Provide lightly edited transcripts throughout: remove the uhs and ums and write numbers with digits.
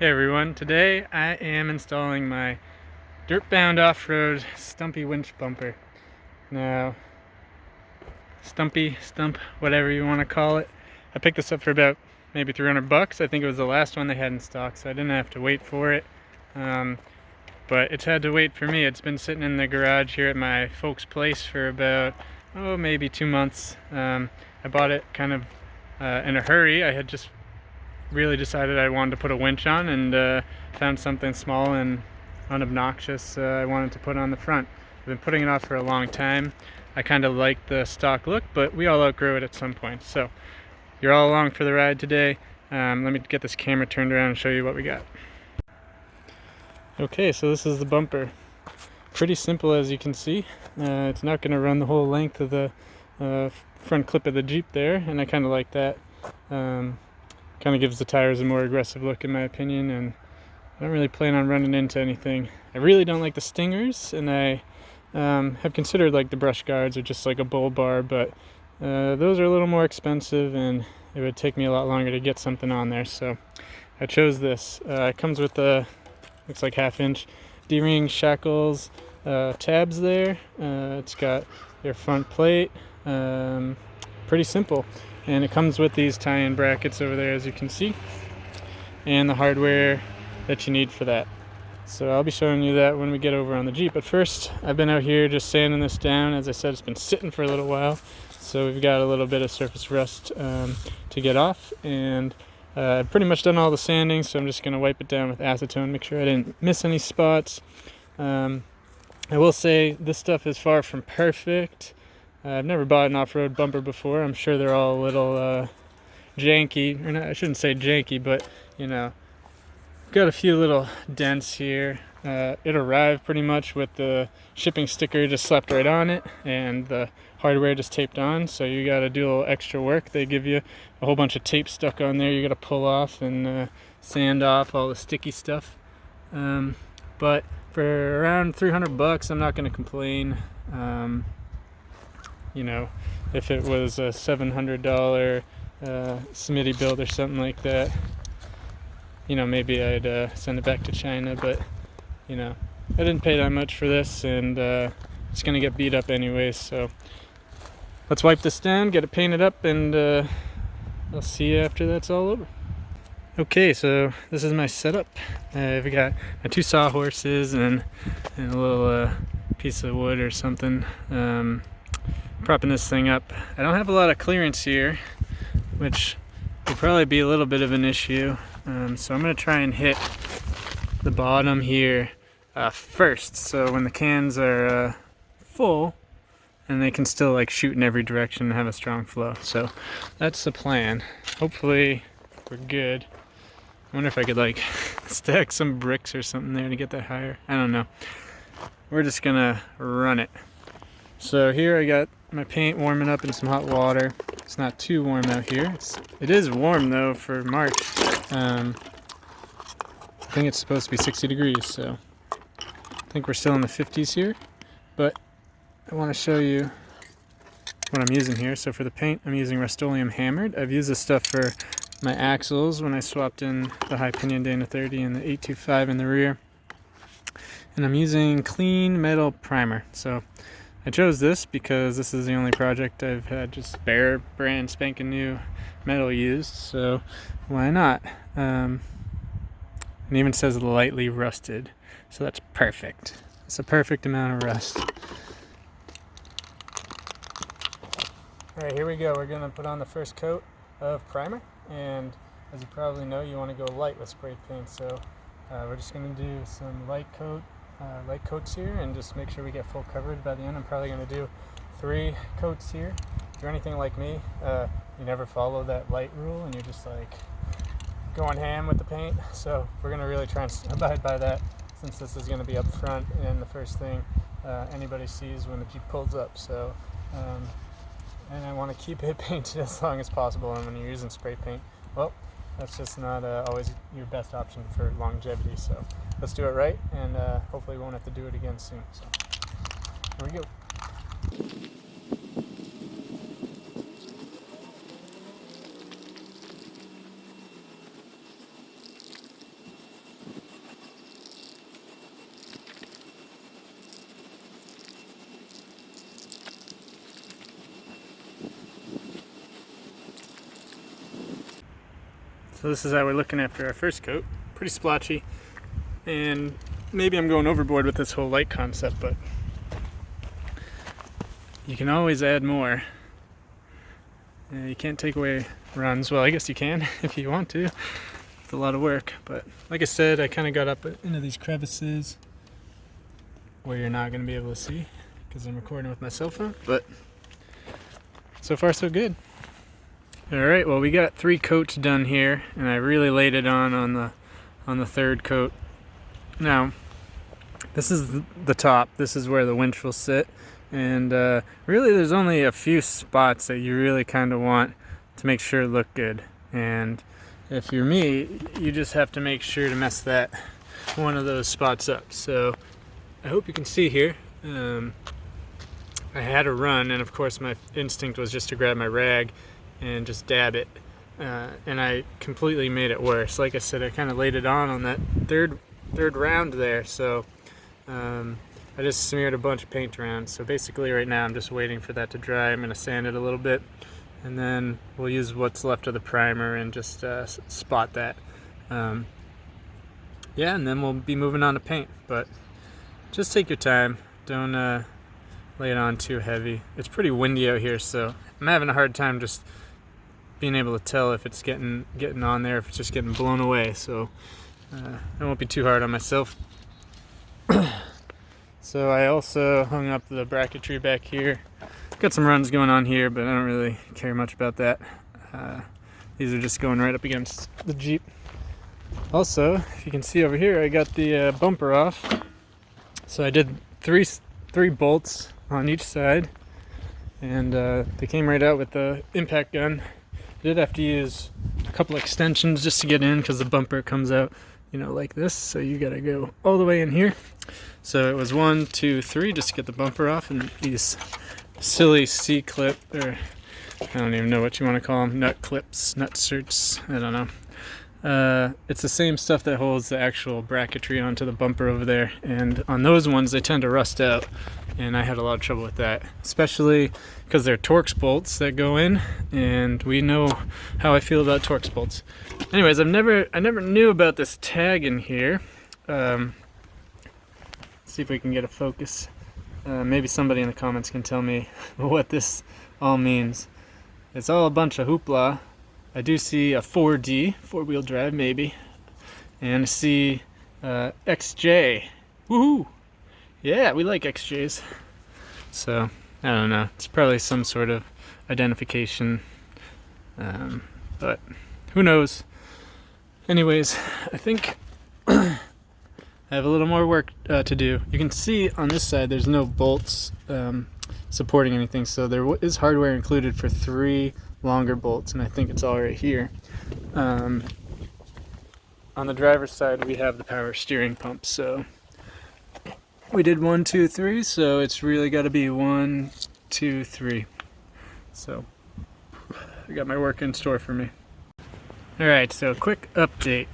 Hey everyone, today I am installing my Dirtbound Offroad Stump Winch bumper. Now, stump, whatever you want to call it. I picked this up for about maybe 300 bucks. I think it was the last one they had in stock, so I didn't have to wait for it. But it's had to wait for me. It's been sitting in the garage here at my folks' place for about, maybe 2 months. I bought it kind of in a hurry. I had just really decided I wanted to put a winch on and found something small and unobnoxious I wanted to put on the front. I've been putting it off for a long time. I kind of like the stock look, but we all outgrow it at some point. So you're all along for the ride today. Let me get this camera turned around and show you what we got. Okay, so this is the bumper. Pretty simple, as you can see. It's not going to run the whole length of the front clip of the Jeep there, and I kind of like that. Kind of gives the tires a more aggressive look in my opinion, and I don't really plan on running into anything. I really don't like the stingers, and I have considered like the brush guards or just like a bull bar, but those are a little more expensive and it would take me a lot longer to get something on there, so I chose this. It comes with the, looks like 1/2 inch D-ring shackles, tabs there. It's got your front plate, pretty simple. And it comes with these tie-in brackets over there, as you can see, and the hardware that you need for that. So I'll be showing you that when we get over on the Jeep. But first, I've been out here just sanding this down. As I said, it's been sitting for a little while, so we've got a little bit of surface rust to get off. And I've pretty much done all the sanding, so I'm just going to wipe it down with acetone, make sure I didn't miss any spots. I will say this stuff is far from perfect. I've never bought an off-road bumper before. I'm sure they're all a little janky, or not, I shouldn't say janky, but you know, got a few little dents here. It arrived pretty much with the shipping sticker just slapped right on it and the hardware just taped on, so you got to do a little extra work. They give you a whole bunch of tape stuck on there you got to pull off and sand off all the sticky stuff. But for around 300 bucks, I'm not going to complain. You know, if it was a $700 Smitty build or something like that, you know, maybe I'd send it back to China, but you know, I didn't pay that much for this, and it's gonna get beat up anyways, so let's wipe this down, get it painted up, and I'll see you after that's all over. Okay, so this is my setup. I've got my 2 sawhorses and a little piece of wood or something propping this thing up. I don't have a lot of clearance here, which will probably be a little bit of an issue, so I'm going to try and hit the bottom here first, so when the cans are full and they can still like shoot in every direction and have a strong flow. So that's the plan. Hopefully we're good. I wonder if I could like stack some bricks or something there to get that higher. I don't know. We're just gonna run it. So here I got my paint warming up in some hot water. It's not too warm out here. It is warm though for March. I think it's supposed to be 60 degrees, so I think we're still in the 50s here. But I want to show you what I'm using here. So for the paint, I'm using Rust-Oleum Hammered. I've used this stuff for my axles when I swapped in the high pinion Dana 30 and the 825 in the rear. And I'm using Clean Metal Primer. So I chose this because this is the only project I've had just bare, brand spanking new metal used, so why not? It even says lightly rusted, so that's perfect. It's a perfect amount of rust. Alright, here we go. We're going to put on the first coat of primer, and as you probably know, you want to go light with spray paint, so we're just going to do some light coats here and just make sure we get full coverage by the end. I'm probably going to do 3 coats here. If you're anything like me, you never follow that light rule and you're just like going ham with the paint, so we're going to really try and abide by that, since this is going to be up front and the first thing anybody sees when the Jeep pulls up. So and I want to keep it painted as long as possible, and when you're using spray paint, well, that's just not always your best option for longevity. So let's do it right, and hopefully we won't have to do it again soon. So here we go. So this is how we're looking after our first coat. Pretty splotchy, and maybe I'm going overboard with this whole light concept, but you can always add more. You can't take away runs. Well, I guess you can if you want to. It's a lot of work, but like I said, I kind of got up into these crevices where you're not going to be able to see because I'm recording with my cell phone, but so far so good. Alright, well, we got 3 coats done here, and I really laid it on the third coat. Now, this is the top. This is where the winch will sit, and really there's only a few spots that you really kind of want to make sure look good. And if you're me, you just have to make sure to mess that one of those spots up. So I hope you can see here. I had a run, and of course my instinct was just to grab my rag and just dab it, and I completely made it worse. Like I said, I kind of laid it on that third round there, so I just smeared a bunch of paint around. So basically right now I'm just waiting for that to dry. I'm going to sand it a little bit, and then we'll use what's left of the primer and just spot that. Yeah, and then we'll be moving on to paint, but just take your time. Don't lay it on too heavy. It's pretty windy out here, so I'm having a hard time just being able to tell if it's getting on there, if it's just getting blown away. So I won't be too hard on myself. So I also hung up the bracketry back here. Got some runs going on here, but I don't really care much about that. These are just going right up against the Jeep. Also, if you can see over here, I got the bumper off. So I did three bolts on each side, and they came right out with the impact gun. I did have to use a couple extensions just to get in because the bumper comes out, you know, like this. So you gotta go all the way in here. So it was 1, 2, 3 just to get the bumper off, and these silly C-clip, or I don't even know what you want to call them, nut clips, nut certs, I don't know. It's the same stuff that holds the actual bracketry onto the bumper over there, and on those ones they tend to rust out, and I had a lot of trouble with that, especially because they're Torx bolts that go in, and we know how I feel about Torx bolts. Anyways, I never knew about this tag in here. See if we can get a focus. Maybe somebody in the comments can tell me what this all means. It's all a bunch of hoopla. I do see a 4D, 4-wheel drive maybe, and I see XJ. Woohoo! Yeah, we like XJs. So, I don't know. It's probably some sort of identification, but who knows. Anyways, I think I have a little more work to do. You can see on this side there's no bolts supporting anything, so there is hardware included for 3 longer bolts, and I think it's all right here. On the driver's side we have the power steering pump, so we did 1, 2, 3, so it's really got to be 1, 2, 3. So I got my work in store for me. Alright, so quick update.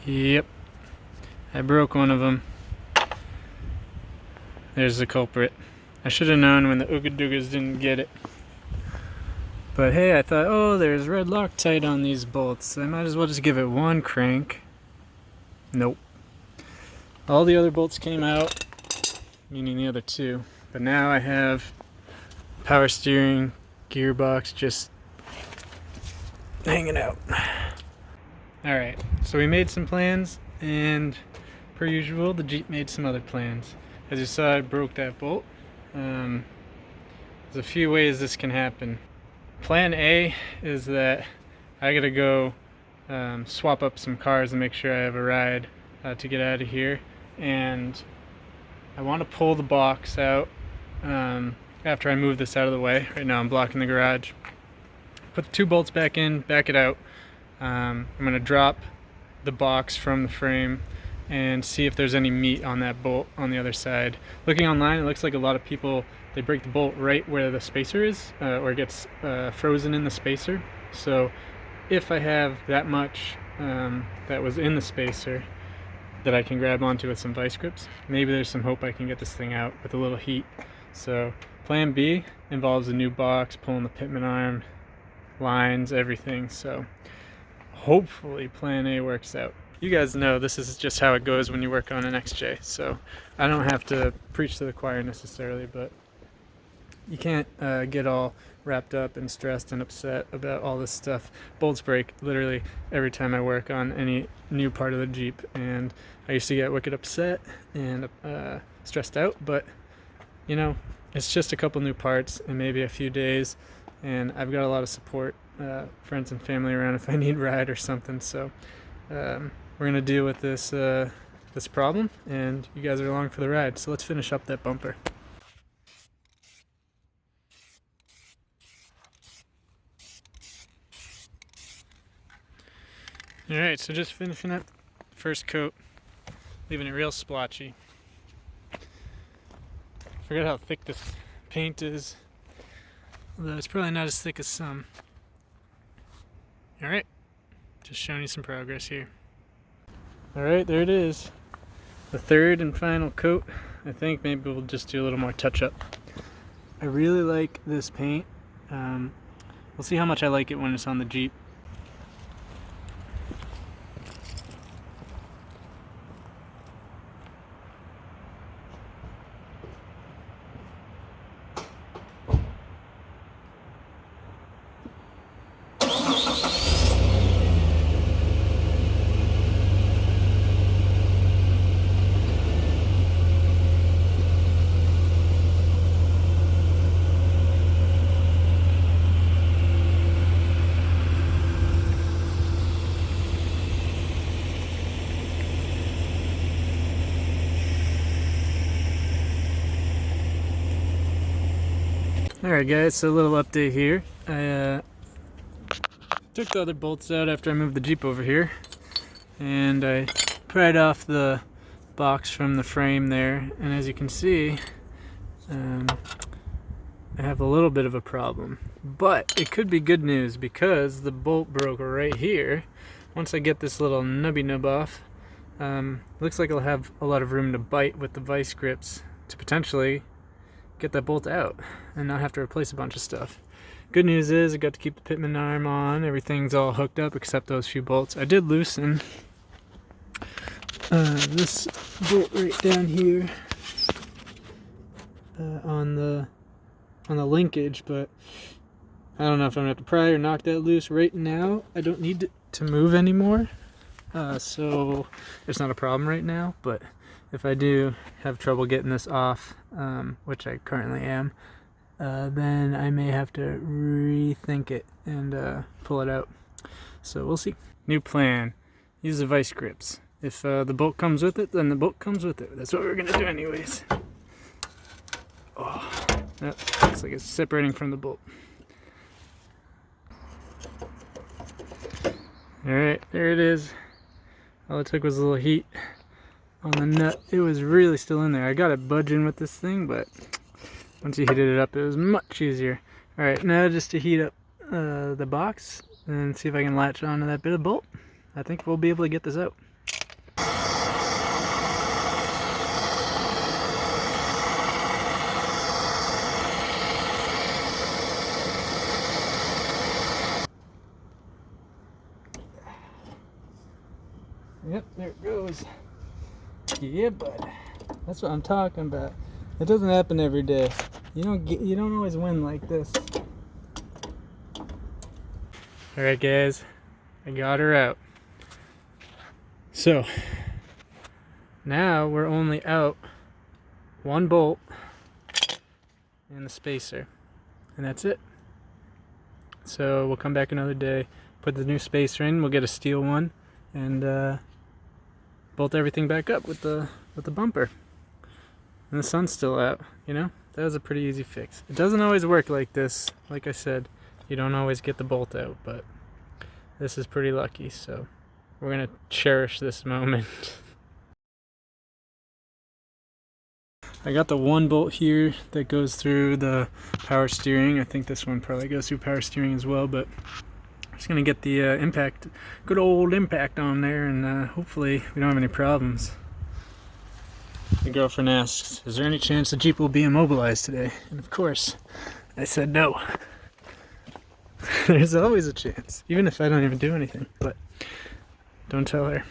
Yep, I broke one of them. There's the culprit. I should have known when the Ooga Doogas didn't get it. But hey, I thought, oh, there's red Loctite on these bolts. I might as well just give it 1 crank. Nope. All the other bolts came out, meaning the other 2. But now I have power steering gearbox just hanging out. Alright, so we made some plans, and per usual, the Jeep made some other plans. As you saw, I broke that bolt. There's a few ways this can happen. Plan A is that I gotta go swap up some cars and make sure I have a ride to get out of here, and I want to pull the box out after I move this out of the way. Right now I'm blocking the garage. Put the 2 bolts back in, back it out. I'm going to drop the box from the frame and see if there's any meat on that bolt on the other side. Looking online, it looks like a lot of people, they break the bolt right where the spacer is, or it gets frozen in the spacer. So if I have that much that was in the spacer that I can grab onto with some vice grips, maybe there's some hope I can get this thing out with a little heat. So Plan B involves a new box, pulling the pitman arm, lines, everything. So hopefully plan A works out. You guys know this is just how it goes when you work on an XJ, so I don't have to preach to the choir necessarily, but you can't get all wrapped up and stressed and upset about all this stuff. Bolts break literally every time I work on any new part of the Jeep, and I used to get wicked upset and stressed out, but you know, it's just a couple new parts and maybe a few days, and I've got a lot of support, friends and family around if I need a ride or something. So we're gonna deal with this this problem, and you guys are along for the ride. So let's finish up that bumper. Alright, so just finishing up the first coat, leaving it real splotchy. Forget how thick this paint is, although it's probably not as thick as some. Alright, just showing you some progress here. Alright, there it is. The third and final coat. I think maybe we'll just do a little more touch up. I really like this paint. We'll see how much I like it when it's on the Jeep. Alright guys, so a little update here. I took the other bolts out after I moved the Jeep over here, and I pried off the box from the frame there, and as you can see, I have a little bit of a problem. But it could be good news because the bolt broke right here. Once I get this little nubby nub off, looks like I'll have a lot of room to bite with the vice grips to potentially get that bolt out and not have to replace a bunch of stuff. Good news is I got to keep the pitman arm on. Everything's all hooked up except those few bolts. I did loosen this bolt right down here on the linkage, but I don't know if I'm gonna have to pry or knock that loose. Right now I don't need it to move anymore, so it's not a problem right now, but if I do have trouble getting this off, which I currently am, then I may have to rethink it and pull it out. So we'll see. New plan. Use the vice grips. If the bolt comes with it, then the bolt comes with it. That's what we're going to do anyways. Oh, that looks like it's separating from the bolt. Alright, there it is. All it took was a little heat on the nut. It was really still in there. I got it budging with this thing, but once you heated it up, it was much easier. Alright, now just to heat up the box and see if I can latch onto that bit of bolt. I think we'll be able to get this out. Yep, there it goes. Yeah, bud. That's what I'm talking about. It doesn't happen every day. You don't always win like this. Alright guys, I got her out. So now we're only out one bolt and the spacer, and that's it. So we'll come back another day, put the new spacer in, we'll get a steel one, and bolt everything back up with the bumper. And the sun's still out, you know? That was a pretty easy fix. It doesn't always work like this. Like I said, you don't always get the bolt out, but this is pretty lucky, so we're gonna cherish this moment. I got the one bolt here that goes through the power steering. I think this one probably goes through power steering as well, but I'm just gonna get the impact, good old impact on there, and hopefully we don't have any problems. My girlfriend asks, is there any chance the Jeep will be immobilized today? And of course, I said no. There's always a chance, even if I don't even do anything, but don't tell her.